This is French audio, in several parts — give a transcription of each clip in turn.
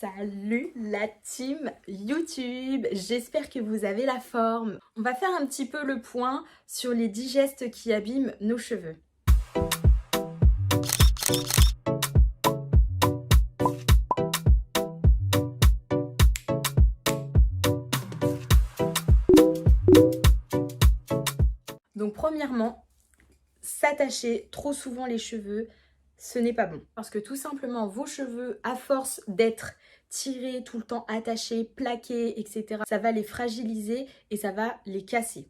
Salut la team YouTube, j'espère que vous avez la forme. On va faire un petit peu le point sur les 10 gestes qui abîment nos cheveux. Donc premièrement, s'attacher trop souvent les cheveux, ce n'est pas bon. Parce que tout simplement, vos cheveux, à force d'être tirés, tout le temps attachés, plaqués, etc., ça va les fragiliser et ça va les casser.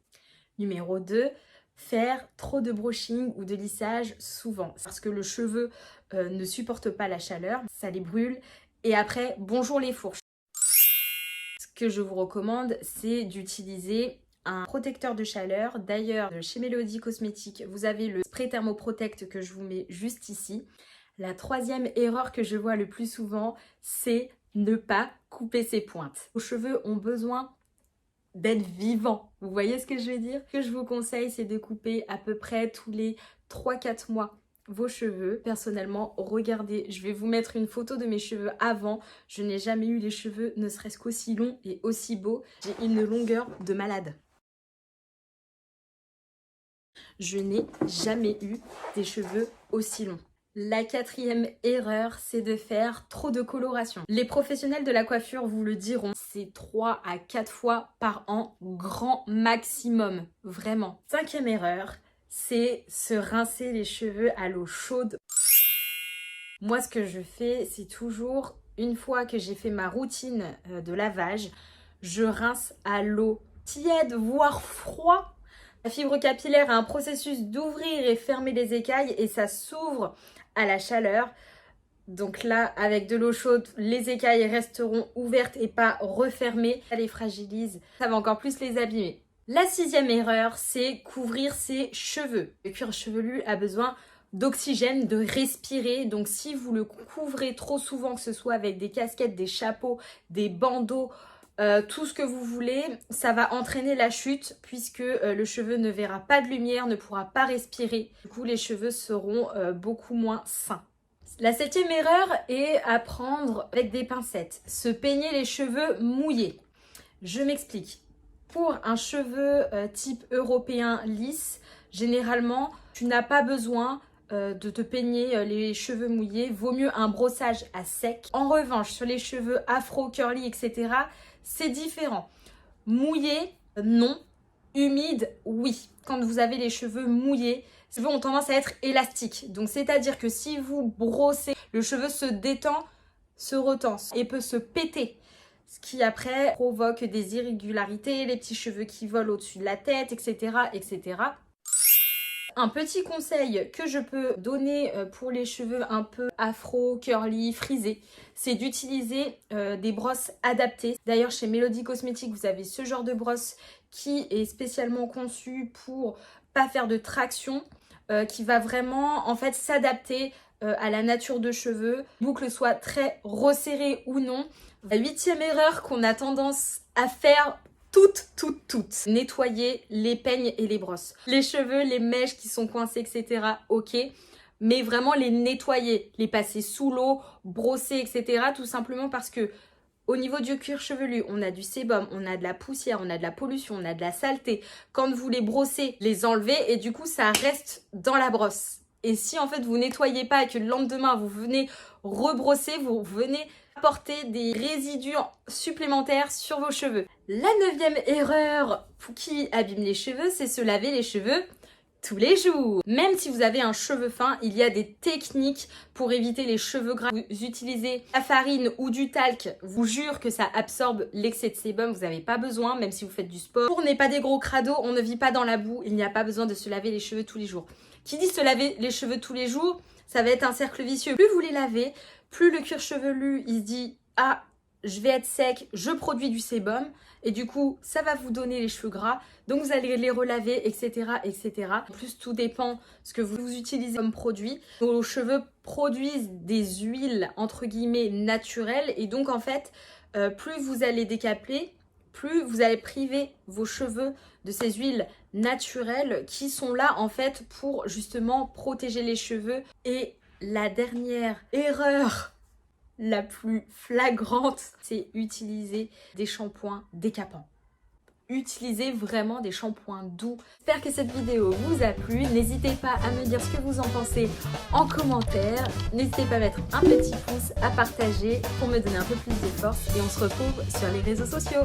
Numéro 2, faire trop de brushing ou de lissage souvent. Parce que le cheveu ne supporte pas la chaleur, ça les brûle. Et après, bonjour les fourches. Ce que je vous recommande, c'est d'utiliser un protecteur de chaleur. D'ailleurs, chez Melody Cosmétiques, vous avez le spray Thermoprotect que je vous mets juste ici. La troisième erreur que je vois le plus souvent, c'est ne pas couper ses pointes. Vos cheveux ont besoin d'être vivants. Vous voyez ce que je veux dire? Ce que je vous conseille, c'est de couper à peu près tous les 3-4 mois vos cheveux. Personnellement, regardez, je vais vous mettre une photo de mes cheveux avant. Je n'ai jamais eu les cheveux ne serait-ce qu'aussi longs et aussi beaux. J'ai une longueur de malade. Je n'ai jamais eu des cheveux aussi longs. La quatrième erreur, c'est de faire trop de coloration. Les professionnels de la coiffure vous le diront, c'est 3 à 4 fois par an, grand maximum, vraiment. Cinquième erreur, c'est se rincer les cheveux à l'eau chaude. Moi, ce que je fais, c'est toujours, une fois que j'ai fait ma routine de lavage, je rince à l'eau tiède, voire froid. La fibre capillaire a un processus d'ouvrir et fermer les écailles et ça s'ouvre à la chaleur. Donc là, avec de l'eau chaude, les écailles resteront ouvertes et pas refermées. Ça les fragilise, ça va encore plus les abîmer. La sixième erreur, c'est couvrir ses cheveux. Le cuir chevelu a besoin d'oxygène, de respirer. Donc si vous le couvrez trop souvent, que ce soit avec des casquettes, des chapeaux, des bandeaux, tout ce que vous voulez, ça va entraîner la chute puisque le cheveu ne verra pas de lumière, ne pourra pas respirer. Du coup, les cheveux seront beaucoup moins sains. La septième erreur est à prendre avec des pincettes. Se peigner les cheveux mouillés. Je m'explique. Pour un cheveu type européen lisse, généralement, tu n'as pas besoin de te peigner les cheveux mouillés. Vaut mieux un brossage à sec. En revanche, sur les cheveux afro, curly, etc., c'est différent. Mouillé, non. Humide, oui. Quand vous avez les cheveux mouillés, les cheveux ont tendance à être élastiques. Donc, c'est-à-dire que si vous brossez, le cheveu se détend, se retense et peut se péter. Ce qui après provoque des irrégularités, les petits cheveux qui volent au-dessus de la tête, etc., etc. Un petit conseil que je peux donner pour les cheveux un peu afro, curly, frisés, c'est d'utiliser des brosses adaptées. D'ailleurs, chez Melody Cosmétiques, vous avez ce genre de brosse qui est spécialement conçue pour pas faire de traction, qui va vraiment en fait s'adapter à la nature de cheveux, boucle soit très resserrée ou non. La huitième erreur qu'on a tendance à faire toutes. Nettoyer les peignes et les brosses. Les cheveux, les mèches qui sont coincées, etc. Ok. Mais vraiment les nettoyer, les passer sous l'eau, brosser, etc. Tout simplement parce que au niveau du cuir chevelu, on a du sébum, on a de la poussière, on a de la pollution, on a de la saleté. Quand vous les brossez, les enlevez et du coup ça reste dans la brosse. Et si en fait vous nettoyez pas et que le lendemain vous venez rebrosser, vous venez apporter des résidus supplémentaires sur vos cheveux. La neuvième erreur qui abîme les cheveux, c'est se laver les cheveux tous les jours. Même si vous avez un cheveu fin, il y a des techniques pour éviter les cheveux gras. Vous utilisez la farine ou du talc, je vous jure que ça absorbe l'excès de sébum, vous n'avez pas besoin, même si vous faites du sport. On n'est pas des gros crados, on ne vit pas dans la boue, il n'y a pas besoin de se laver les cheveux tous les jours. Qui dit se laver les cheveux tous les jours, ça va être un cercle vicieux. Plus vous les lavez, plus le cuir chevelu, il se dit « Ah, je vais être sec, je produis du sébum. » Et du coup, ça va vous donner les cheveux gras. Donc, vous allez les relaver, etc., etc. En plus, tout dépend ce que vous utilisez comme produit. Vos cheveux produisent des huiles, entre guillemets, naturelles. Et donc, en fait, plus vous allez décaper, plus vous allez priver vos cheveux de ces huiles naturelles qui sont là, en fait, pour justement protéger les cheveux. Et la dernière erreur la plus flagrante, c'est utiliser des shampoings décapants. Utilisez vraiment des shampoings doux. J'espère que cette vidéo vous a plu. N'hésitez pas à me dire ce que vous en pensez en commentaire. N'hésitez pas à mettre un petit pouce, à partager pour me donner un peu plus de force. Et on se retrouve sur les réseaux sociaux.